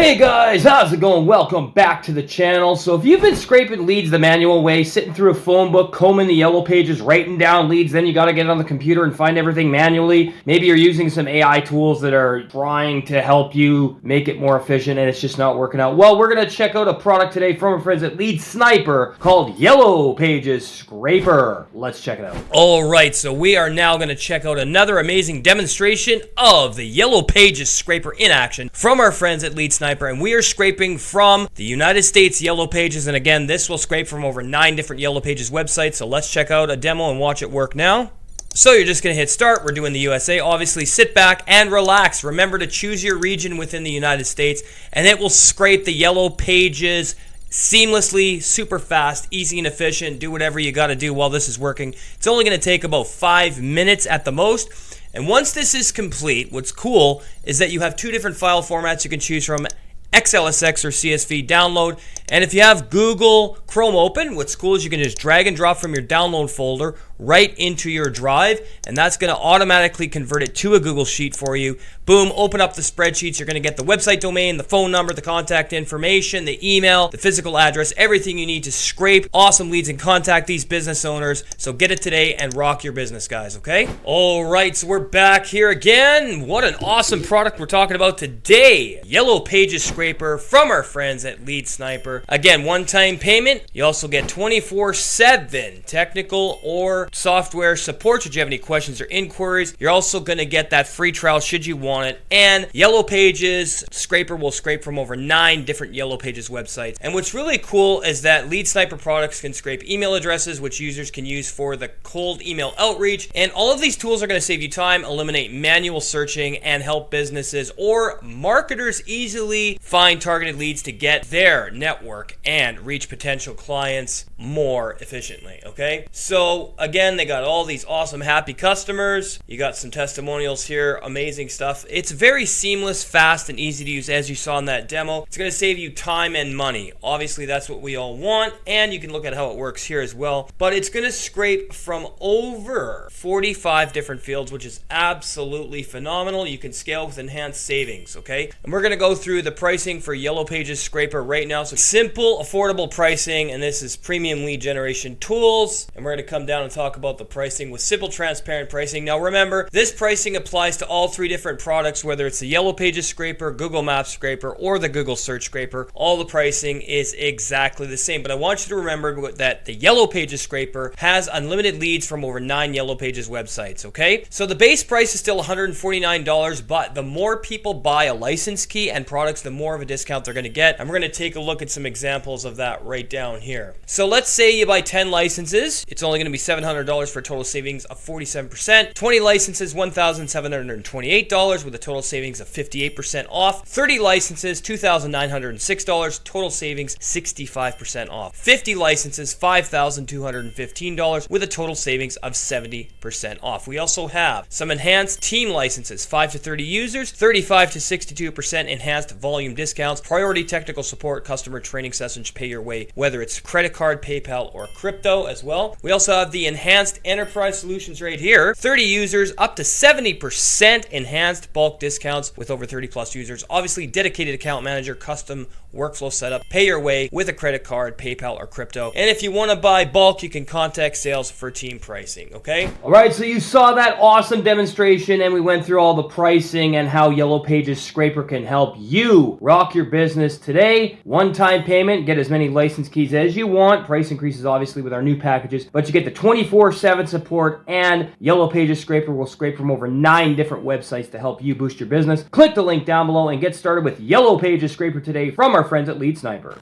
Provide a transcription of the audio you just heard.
Hey guys, how's it going? Welcome back to the channel. So if you've been scraping leads the manual way, sitting through a phone book, combing the yellow pages, writing down leads, then you got to get on the computer and find everything manually. Maybe you're using some AI tools that are trying to help you make it more efficient and it's just not working out. Well, we're going to check out a product today from our friends at Lead Sniper called YellowPages Scraper. Let's check it out. All right, so we are now going to check out another amazing demonstration of the YellowPages Scraper in action from our friends at Lead Sniper. And we are scraping from the United States YellowPages, and again, this will scrape from over 9 different YellowPages websites. So let's check out a demo and watch it work now. So you're just going to hit start. We're doing the USA. Obviously, sit back and relax. Remember to choose your region within the United States, and it will scrape the YellowPages seamlessly, super fast, easy and efficient. Do whatever you got to do while this is working. It's only going to take about 5 minutes at the most. And once this is complete, what's cool is that you have 2 different file formats you can choose from: XLSX or CSV download. And if you have Google Chrome open, what's cool is you can just drag and drop from your download folder right into your drive, and that's going to automatically convert it to a Google Sheet for you. Boom, open up the spreadsheets. You're going to get the website domain, the phone number, the contact information, the email, the physical address, everything you need to scrape awesome leads and contact these business owners. So get it today and rock your business, guys, okay? All right, so we're back here again. What an awesome product we're talking about today. YellowPages Scraper from our friends at Lead Sniper. Again, one-time payment. You also get 24/7 technical or software support should you have any questions or inquiries. You're also going to get that free trial should you want it. And YellowPages Scraper will scrape from over 9 different YellowPages websites. And what's really cool is that Lead Sniper products can scrape email addresses, which users can use for the cold email outreach. And all of these tools are going to save you time, eliminate manual searching, and help businesses or marketers easily find targeted leads to get their network and reach potential clients more efficiently, okay? So again, they got all these awesome happy customers. You got some testimonials here, amazing stuff. It's very seamless, fast, and easy to use as you saw in that demo. It's going to save you time and money. Obviously, that's what we all want, and you can look at how it works here as well. But it's going to scrape from over 45 different fields, which is absolutely phenomenal. You can scale with enhanced savings, okay? And we're going to go through the pricing for YellowPages Scraper right now. So simple, affordable pricing, and this is premium lead generation tools. And we're going to come down and talk about the pricing with simple, transparent pricing. Now remember, this pricing applies to all 3 different products, whether it's the YellowPages Scraper, Google Maps Scraper, or the Google Search Scraper. All the pricing is exactly the same. But I want you to remember that the YellowPages Scraper has unlimited leads from over 9 YellowPages websites, okay? So the base price is still $149, but the more people buy a license key and products, the more of a discount they're going to get. And we're going to take a look at some examples of that right down here. So let's say you buy 10 licenses. It's only going to be $700 for a total savings of 47%. 20 licenses, $1,728 with a total savings of 58% off. 30 licenses, $2,906, total savings 65% off. 50 licenses, $5,215 with a total savings of 70% off. We also have some enhanced team licenses, 5 to 30 users, 35 to 62% enhanced volume discounts, priority technical support, customer training sessions pay your way, whether it's credit card, PayPal, or crypto as well. We also have the enhanced enterprise solutions right here, 30 users, up to 70% enhanced bulk discounts with over 30 plus users. Obviously, dedicated account manager, custom workflow setup, pay your way with a credit card, PayPal, or crypto. And if you want to buy bulk, you can contact sales for team pricing, okay? All right, so you saw that awesome demonstration and we went through all the pricing and how YellowPages Scraper can help you rock your business today. One-time payment, get as many license keys as you want. Price increases obviously with our new packages, but you get the 24/7 support, and YellowPages Scraper will scrape from over 9 different websites to help you boost your business. Click the link down below and get started with YellowPages Scraper today from our friends at Lead Sniper.